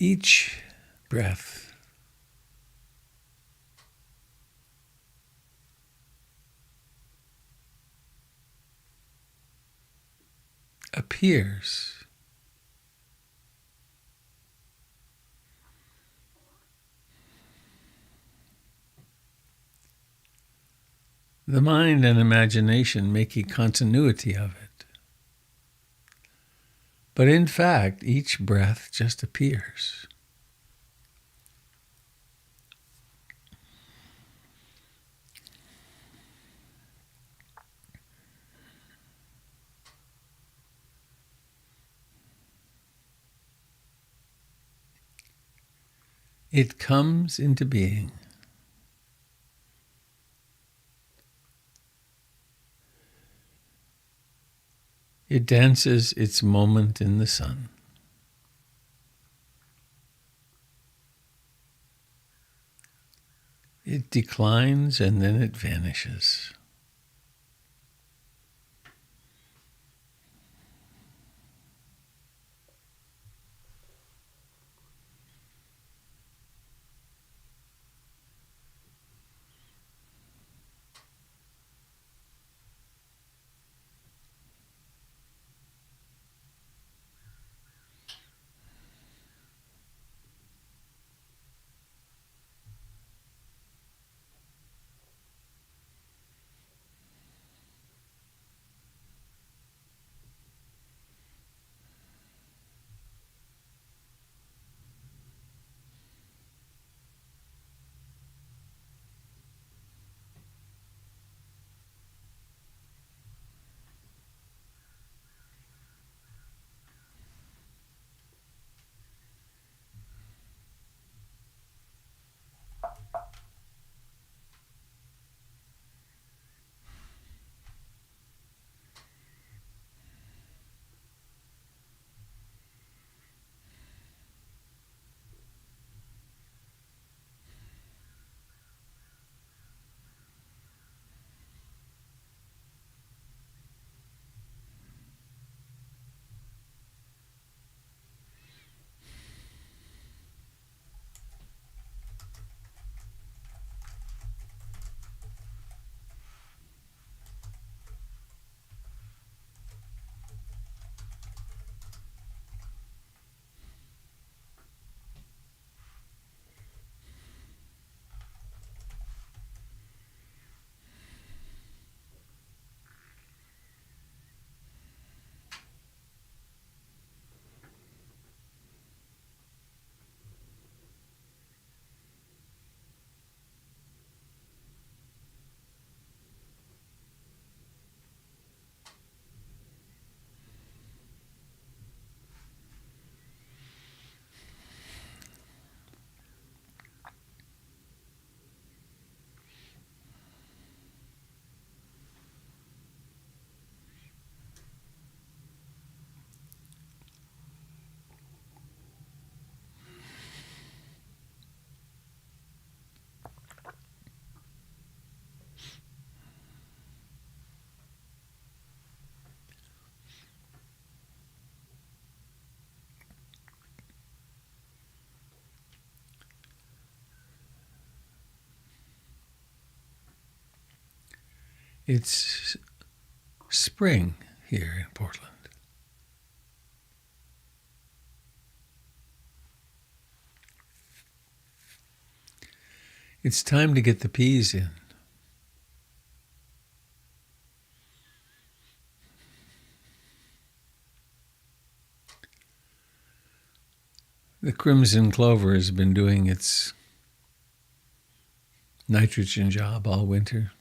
Each breath appears the mind and imagination make a continuity of it. But in fact, each breath just appears. It comes into being. It dances its moment in the sun. It declines and then it vanishes. It's spring here in Portland. It's time to get the peas in. The crimson clover has been doing its nitrogen job all winter.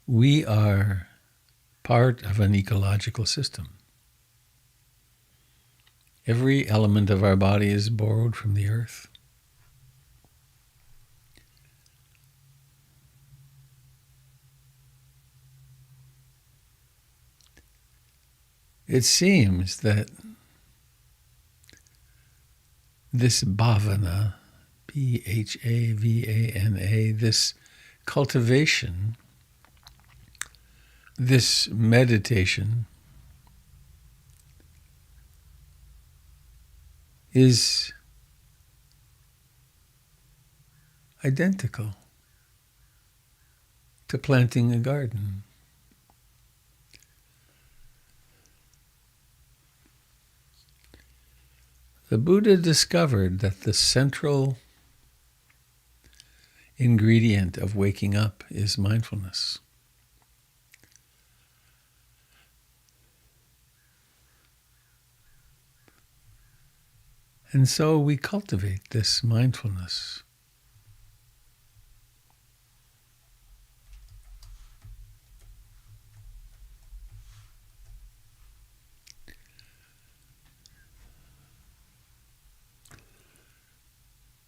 We are part of an ecological system. Every element of our body is borrowed from the earth. It seems that this bhavana, Bhavana, this cultivation, this meditation, is identical to planting a garden. The Buddha discovered that the central ingredient of waking up is mindfulness. And so we cultivate this mindfulness.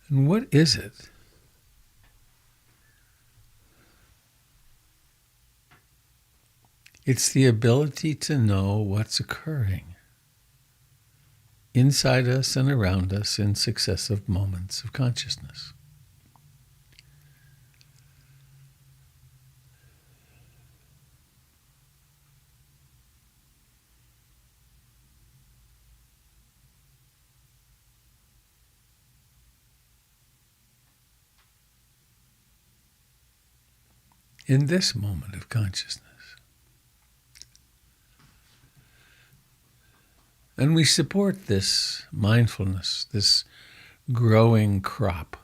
And what is it? It's the ability to know what's occurring inside us and around us in successive moments of consciousness. In this moment of consciousness. And we support this mindfulness, this growing crop,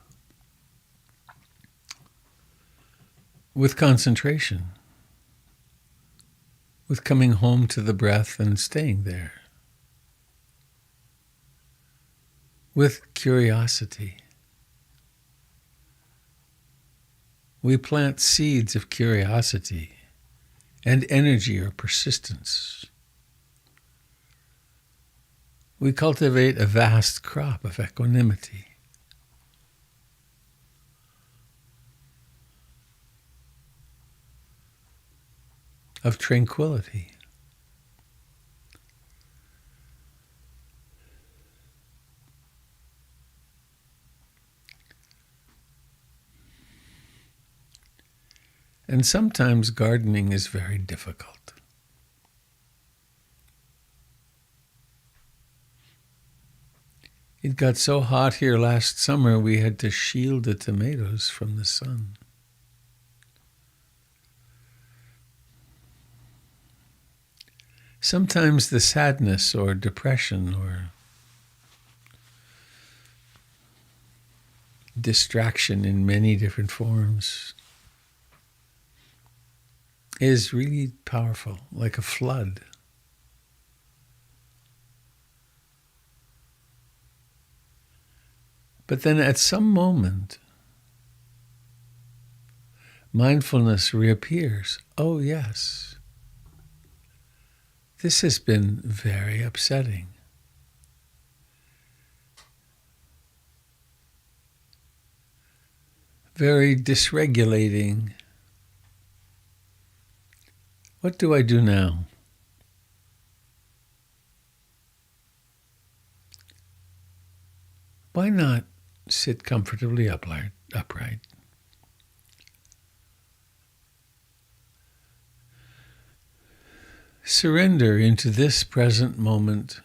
with concentration, with coming home to the breath and staying there, with curiosity. We plant seeds of curiosity and energy or persistence. We cultivate a vast crop of equanimity. Of tranquility. And sometimes gardening is very difficult. It got so hot here last summer we had to shield the tomatoes from the sun. Sometimes the sadness or depression or distraction in many different forms is really powerful, like a flood. But then at some moment, mindfulness reappears. Oh yes, this has been very upsetting. Very dysregulating. What do I do now? Why not sit comfortably upright? Surrender into this present moment.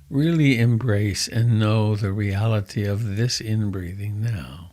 Really embrace and know the reality of this inbreathing now.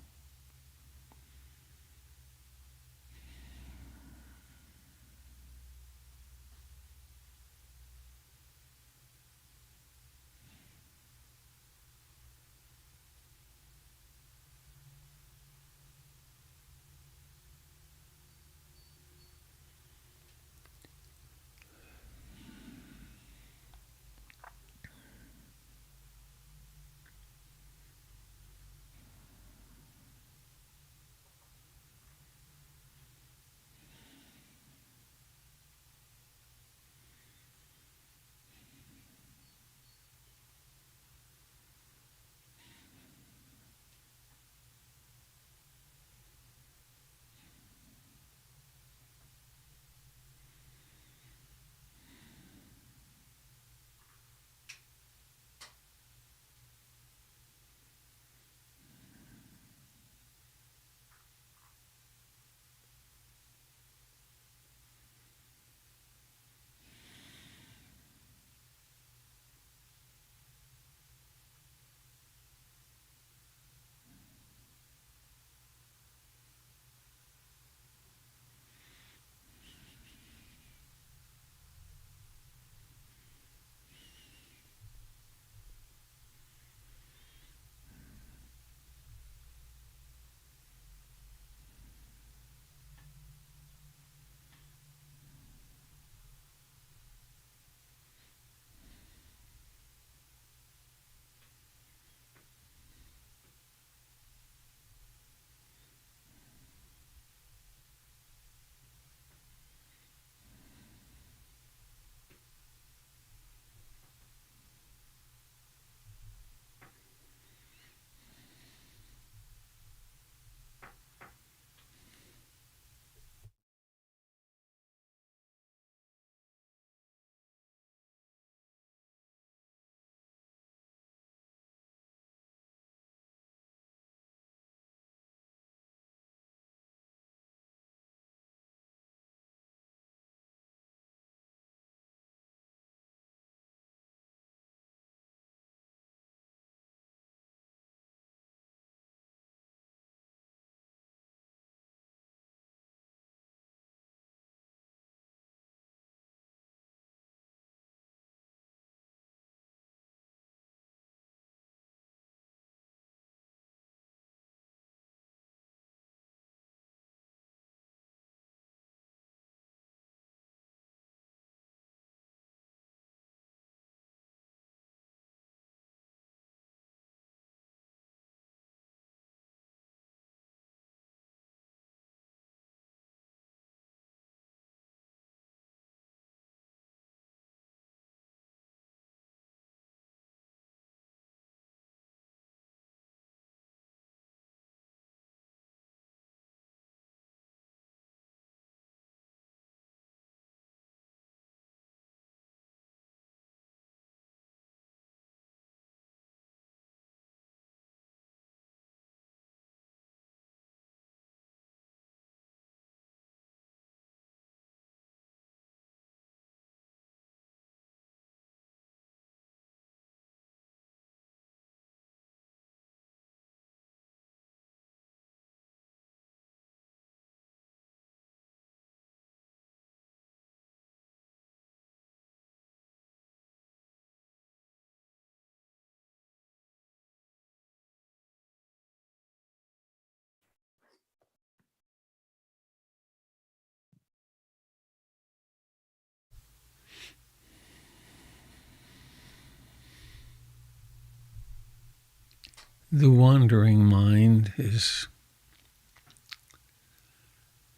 The wandering mind is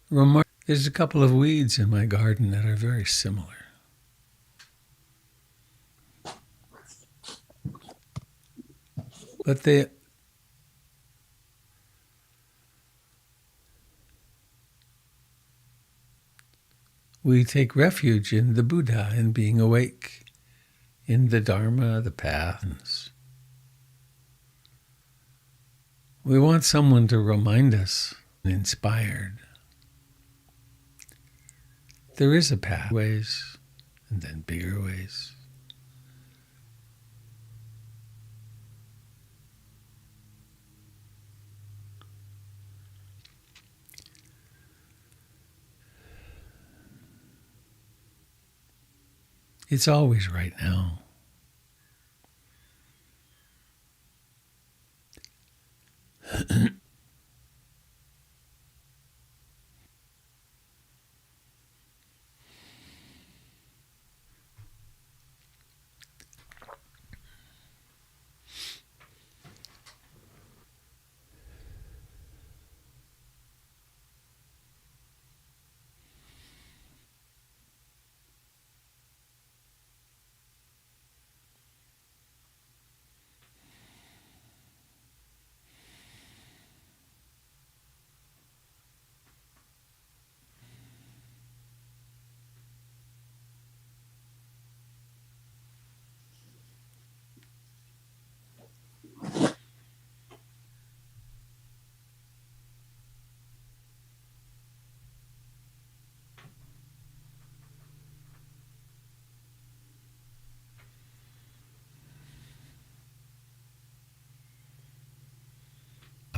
remarkable. There's a couple of weeds in my garden that are very similar. But we take refuge in the Buddha, in being awake, in the Dharma, the paths. We want someone to remind us, inspired. There is a path, ways, and then bigger ways. It's always right now.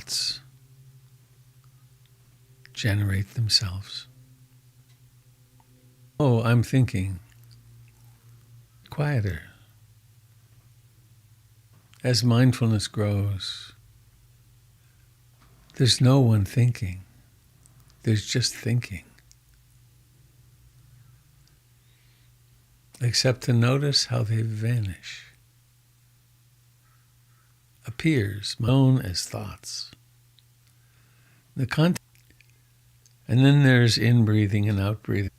Thoughts generate themselves. Oh, I'm thinking. Quieter. As mindfulness grows, there's no one thinking. There's just thinking. Except to notice how they vanish. Appears, known as thoughts. The content. And then there's in-breathing and out-breathing.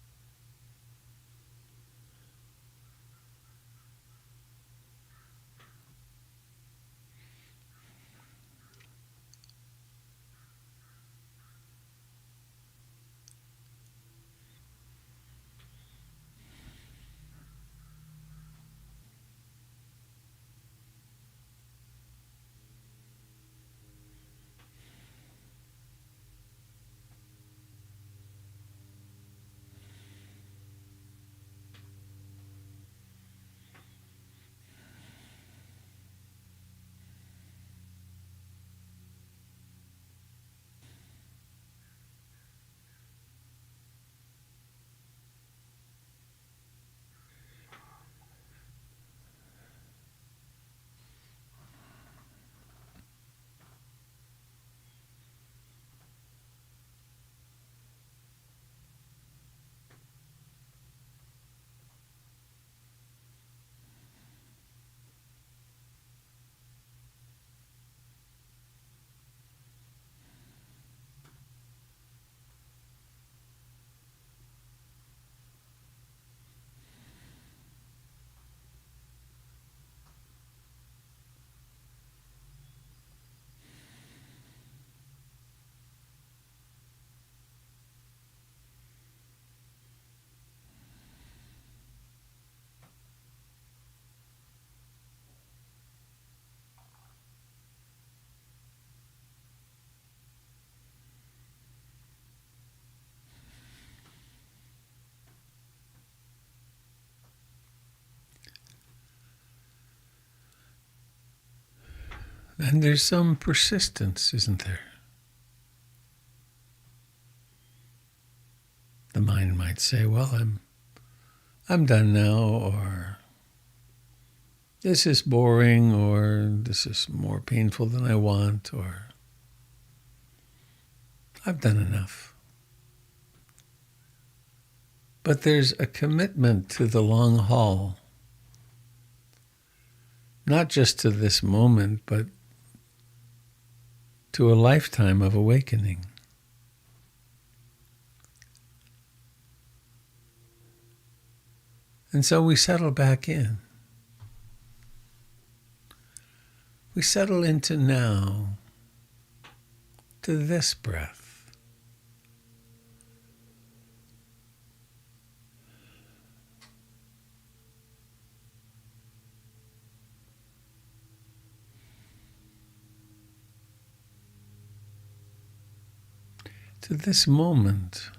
And there's some persistence, isn't there? The mind might say, well, I'm done now, or this is boring, or this is more painful than I want, or I've done enough. But there's a commitment to the long haul, not just to this moment, but to a lifetime of awakening. And so we settle back in. We settle into now, to this breath. To this moment.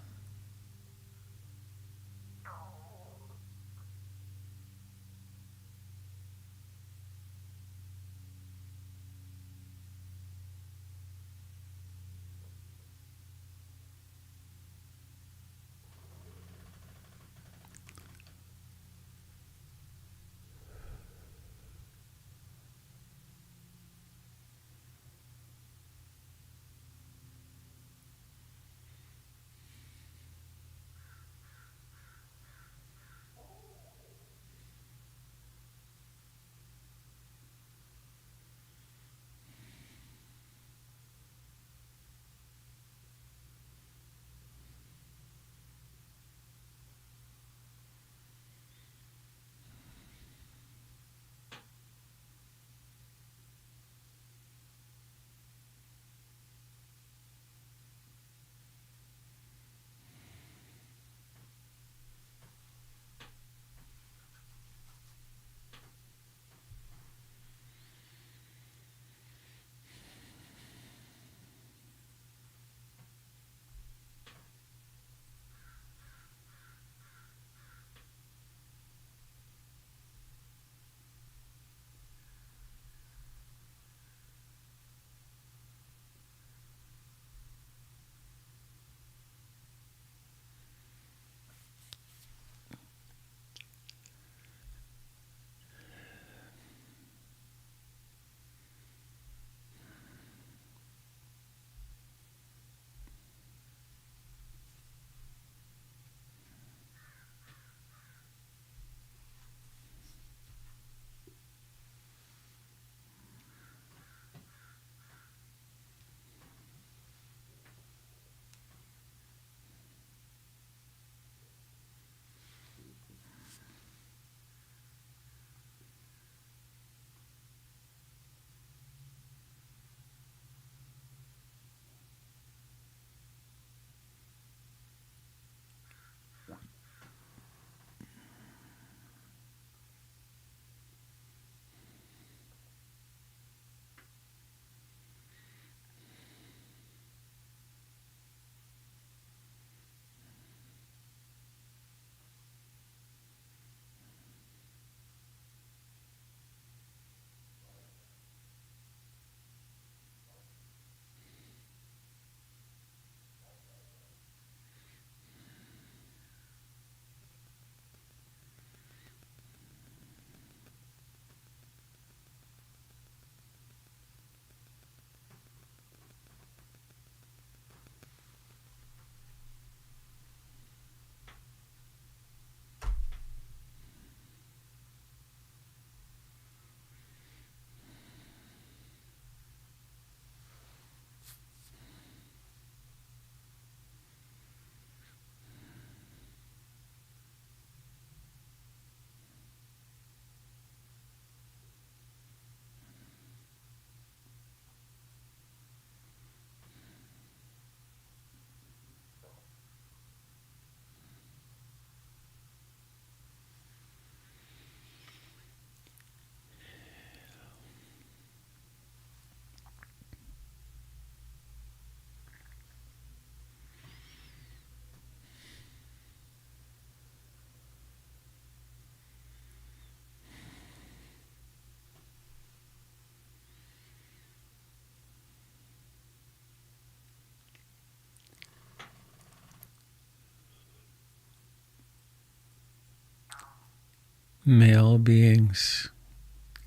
Male beings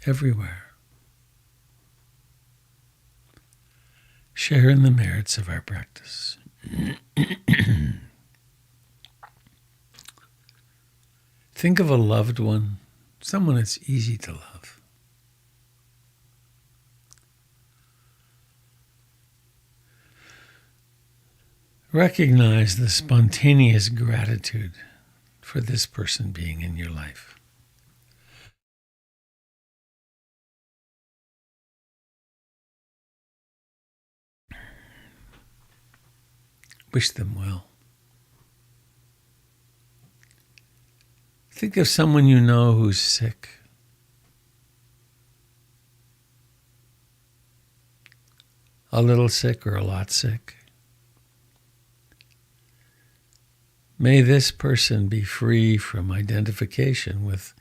everywhere share in the merits of our practice. Think of a loved one, someone it's easy to love. Recognize the spontaneous gratitude for this person being in your life. Wish them well. Think of someone you know who's sick. A little sick or a lot sick. May this person be free from identification with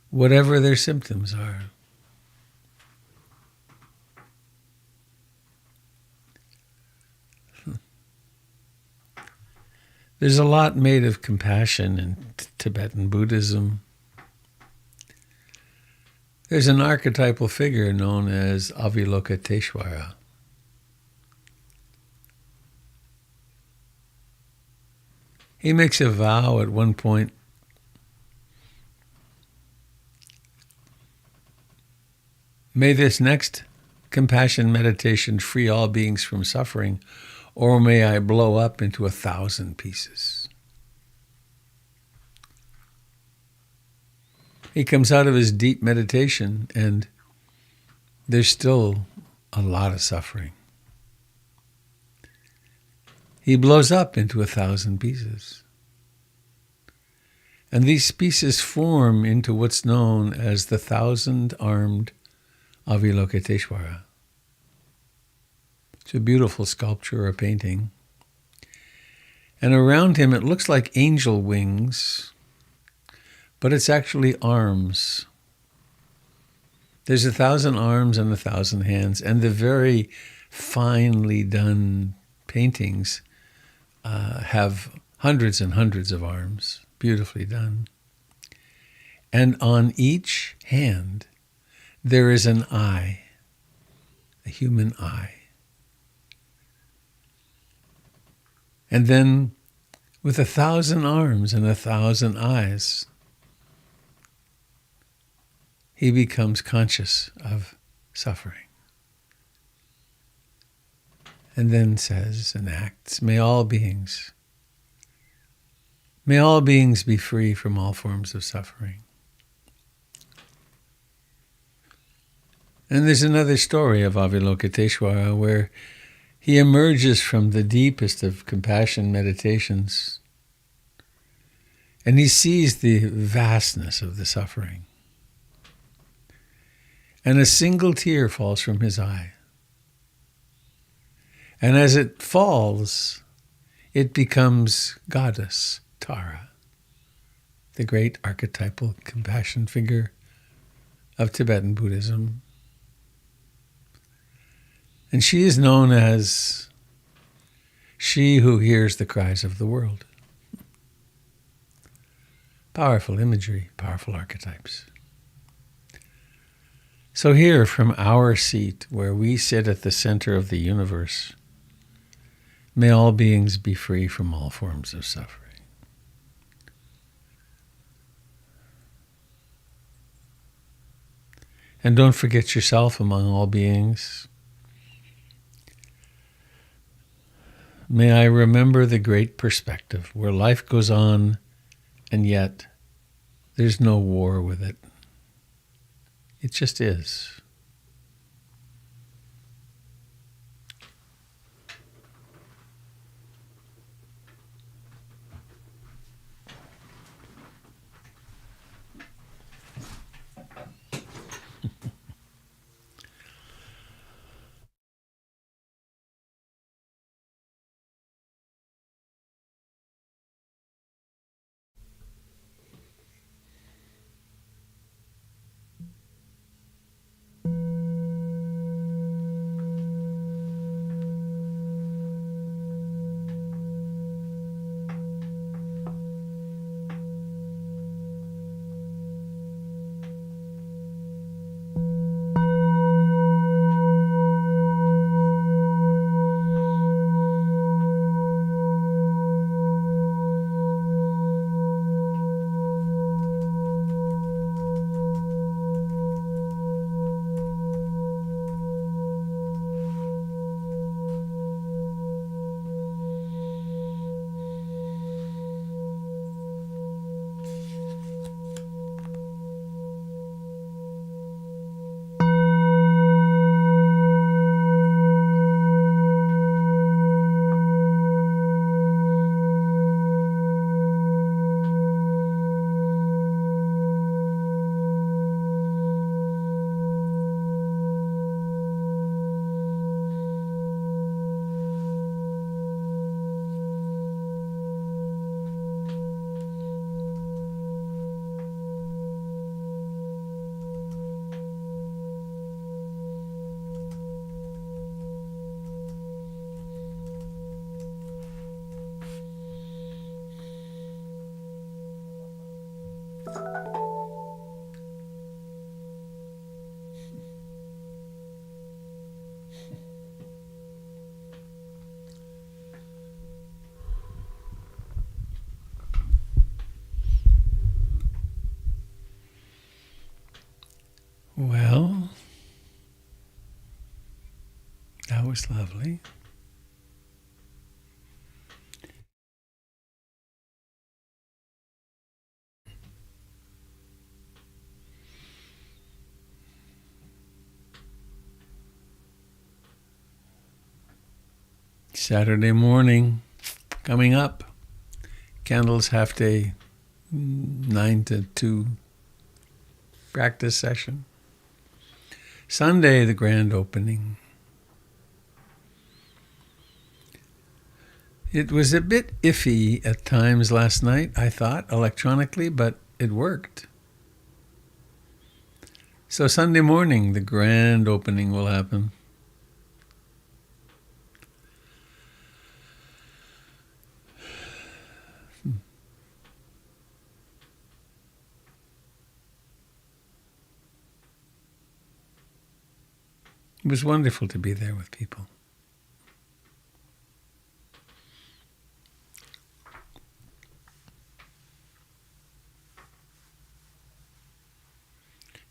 whatever their symptoms are. There's a lot made of compassion in Tibetan Buddhism. There's an archetypal figure known as Avalokiteshvara. He makes a vow at one point. May this next compassion meditation free all beings from suffering, or may I blow up into 1,000 pieces. He comes out of his deep meditation and there's still a lot of suffering. He blows up into 1,000 pieces. And these pieces form into what's known as the 1,000-armed Avalokiteshvara. It's a beautiful sculpture or painting. And around him it looks like angel wings, but it's actually arms. There's 1,000 arms and 1,000 hands, and the very finely done paintings have hundreds and hundreds of arms, beautifully done. And on each hand, there is an eye, a human eye. And then, with 1,000 arms and 1,000 eyes, he becomes conscious of suffering. And then says and acts, may all beings be free from all forms of suffering. And there's another story of Avalokiteshvara where he emerges from the deepest of compassion meditations and he sees the vastness of the suffering. And a single tear falls from his eye. And as it falls, it becomes Goddess Tara, the great archetypal compassion figure of Tibetan Buddhism. And she is known as she who hears the cries of the world. Powerful imagery, powerful archetypes. So here, from our seat, where we sit at the center of the universe, may all beings be free from all forms of suffering. And don't forget yourself among all beings. May I remember the great perspective where life goes on and yet there's no war with it. It just is. was lovely. Saturday morning coming up. Candles half day, 9 to 2 practice session. Sunday, the grand opening. It was a bit iffy at times last night, I thought, electronically, but it worked. So Sunday morning, the grand opening will happen. It was wonderful to be there with people.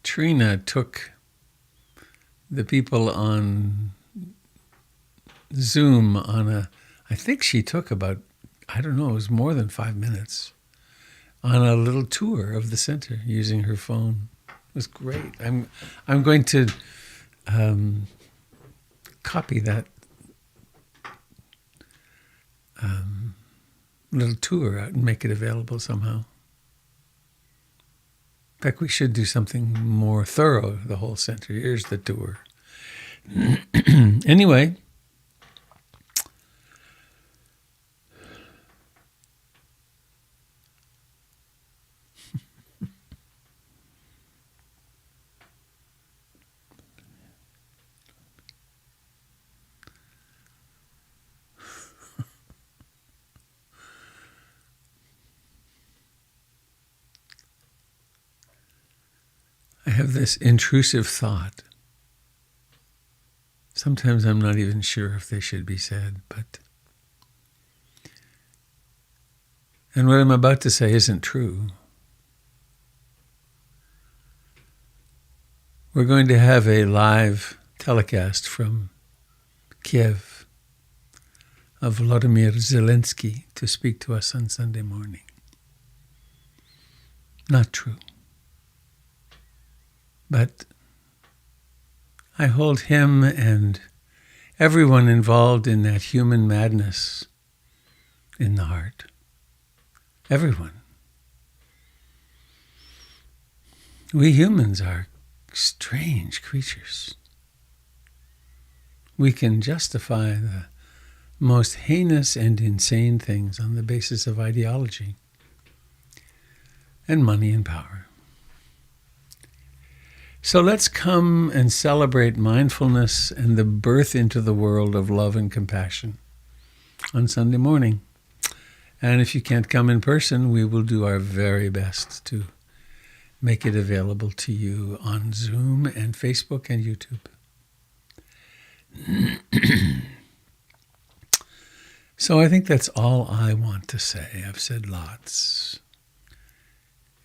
Trina took the people on Zoom I think she took about, it was more than 5 minutes, on a little tour of the center using her phone. It was great. I'm going to copy that little tour out and make it available somehow. In fact, we should do something more thorough, the whole center. Here's the tour. Anyway, I have this intrusive thought. Sometimes I'm not even sure if they should be said, and what I'm about to say isn't true. We're going to have a live telecast from Kiev of Volodymyr Zelensky to speak to us on Sunday morning. Not true. But I hold him and everyone involved in that human madness in the heart. Everyone. We humans are strange creatures. We can justify the most heinous and insane things on the basis of ideology and money and power. So let's come and celebrate mindfulness and the birth into the world of love and compassion on Sunday morning. And if you can't come in person, we will do our very best to make it available to you on Zoom and Facebook and YouTube. So I think that's all I want to say. I've said lots.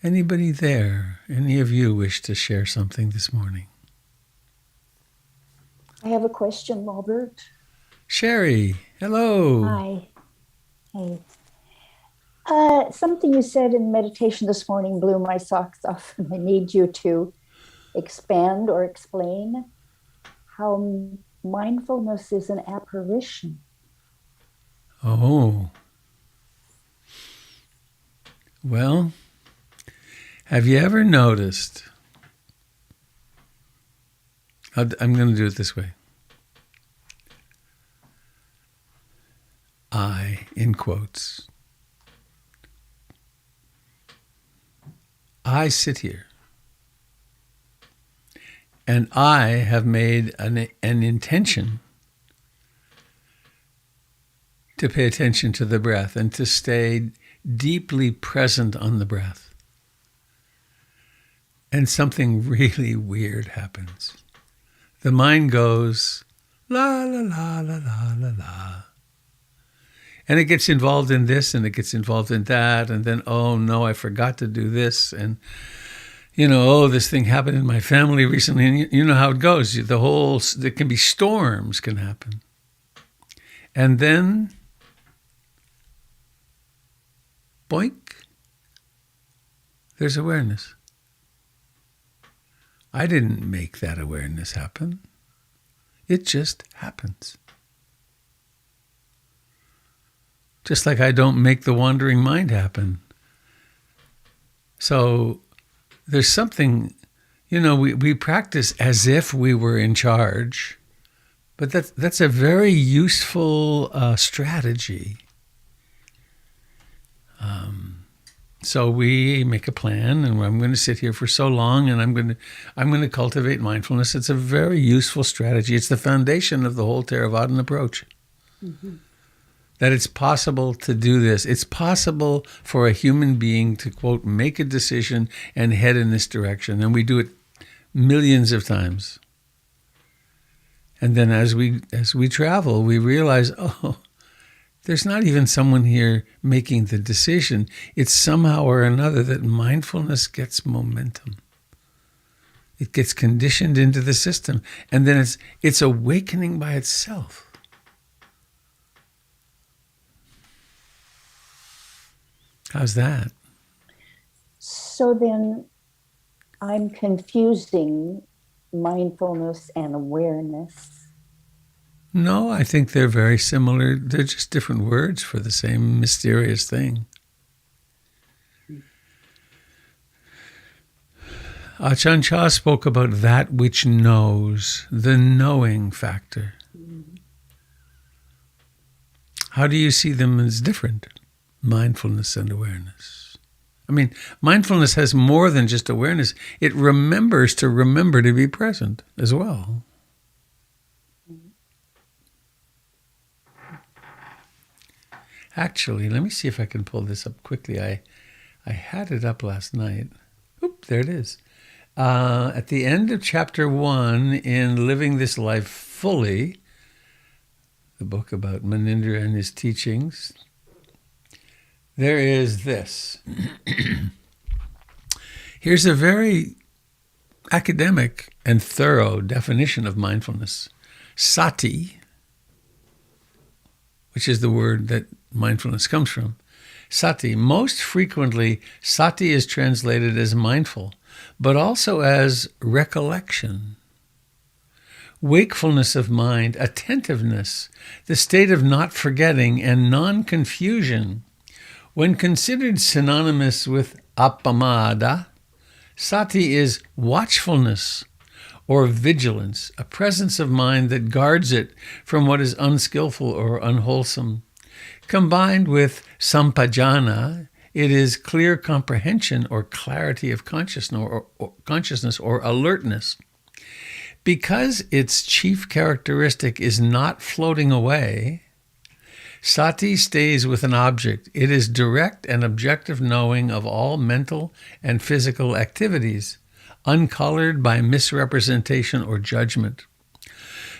Anybody there, any of you wish to share something this morning? I have a question, Robert. Sherry, hello. Hi. Hey. Something you said in meditation this morning blew my socks off, and I need you to expand or explain how mindfulness is an apparition. Oh. Well, have you ever noticed, I'm going to do it this way. I, in quotes, I sit here and I have made an intention to pay attention to the breath and to stay deeply present on the breath. And something really weird happens. The mind goes, la, la, la, la, la, la, la. And it gets involved in this and it gets involved in that. And then, oh no, I forgot to do this. And, this thing happened in my family recently. And you know how it goes. There can be storms can happen. And then, boink, there's awareness. I didn't make that awareness happen. It just happens. Just like I don't make the wandering mind happen. So there's something, we practice as if we were in charge, but that's a very useful strategy. So we make a plan, and I'm going to sit here for so long, and I'm going to cultivate mindfulness. It's a very useful strategy. It's the foundation of the whole Theravadan approach. Mm-hmm. That it's possible to do this. It's possible for a human being to, quote, make a decision and head in this direction. And we do it millions of times. And then as we travel, we realize, there's not even someone here making the decision. It's somehow or another that mindfulness gets momentum. It gets conditioned into the system. And then it's awakening by itself. How's that? So then I'm confusing mindfulness and awareness. No, I think they're very similar. They're just different words for the same mysterious thing. Ajahn Chah spoke about that which knows, the knowing factor. How do you see them as different? Mindfulness and awareness. I mean, mindfulness has more than just awareness. It remembers to remember to be present as well. Actually, let me see if I can pull this up quickly. I had it up last night. Oop, there it is. At the end of chapter 1 in Living This Life Fully, the book about Munindra and his teachings, there is this. Here's a very academic and thorough definition of mindfulness. Sati, which is the word that mindfulness comes from. Sati, most frequently, sati is translated as mindful, but also as recollection. Wakefulness of mind, attentiveness, the state of not forgetting and non-confusion. When considered synonymous with appamada, sati is watchfulness or vigilance, a presence of mind that guards it from what is unskillful or unwholesome. Combined with sampajana, it is clear comprehension or clarity of consciousness or alertness. Because its chief characteristic is not floating away, sati stays with an object. It is direct and objective knowing of all mental and physical activities, uncolored by misrepresentation or judgment.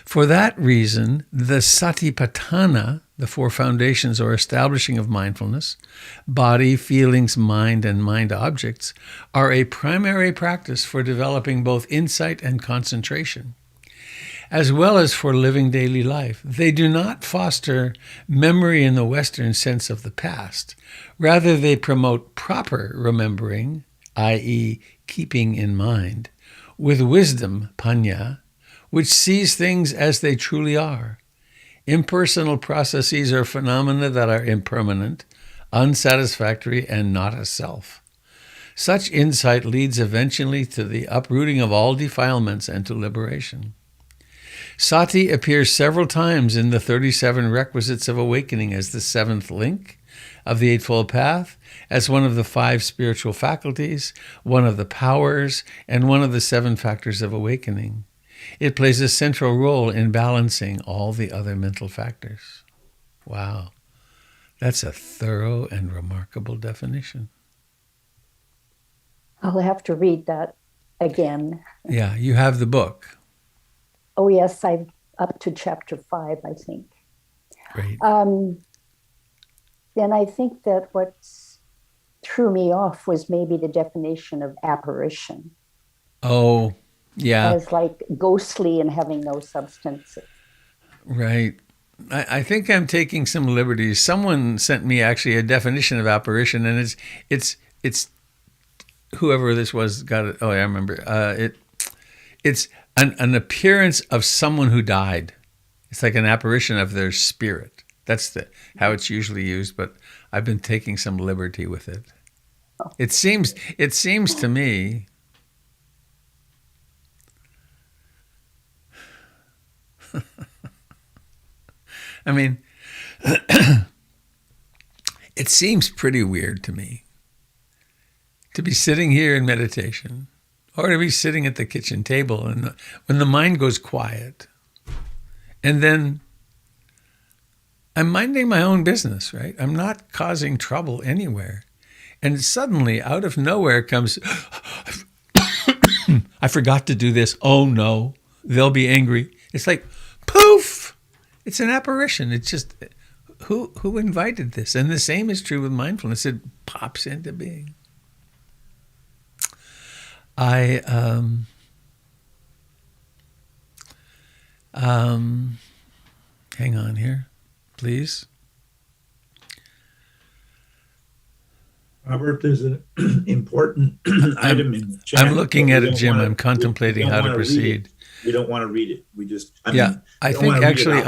For that reason, the satipatthana, the 4 foundations or establishing of mindfulness, body, feelings, mind, and mind objects, are a primary practice for developing both insight and concentration, as well as for living daily life. They do not foster memory in the Western sense of the past. Rather, they promote proper remembering, i.e., keeping in mind, with wisdom, panya, which sees things as they truly are. Impersonal processes are phenomena that are impermanent, unsatisfactory, and not a self. Such insight leads eventually to the uprooting of all defilements and to liberation. Sati appears several times in the 37 requisites of awakening as the 7th link of the Eightfold Path, as one of the 5 spiritual faculties, one of the powers, and one of the 7 factors of awakening. It plays a central role in balancing all the other mental factors. Wow, that's a thorough and remarkable definition. I'll have to read that again. Yeah, you have the book. Oh, yes, I'm up to chapter 5, I think. Great. Then I think that what threw me off was maybe the definition of apparition. Oh, yeah. As like ghostly and having no substance. Right. I think I'm taking some liberties. Someone sent me actually a definition of apparition, and it's whoever this was got it. Oh, I remember. It's an appearance of someone who died. It's like an apparition of their spirit. That's how it's usually used, but I've been taking some liberty with it. It seems to me I mean, it seems pretty weird to me to be sitting here in meditation or to be sitting at the kitchen table and when the mind goes quiet and then I'm minding my own business, right? I'm not causing trouble anywhere. And suddenly out of nowhere comes, I forgot to do this. Oh no, they'll be angry. It's like, poof! It's an apparition. It's just, who invited this? And the same is true with mindfulness. It pops into being. Hang on here, please. Robert, there's an important item in the chat. I'm looking at it, Jim. I'm contemplating how to proceed. We don't want to read it. We just, I think actually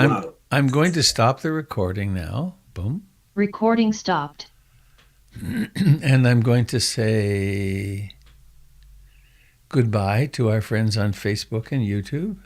I'm going to stop the recording now. Boom. Recording stopped. And I'm going to say goodbye to our friends on Facebook and YouTube.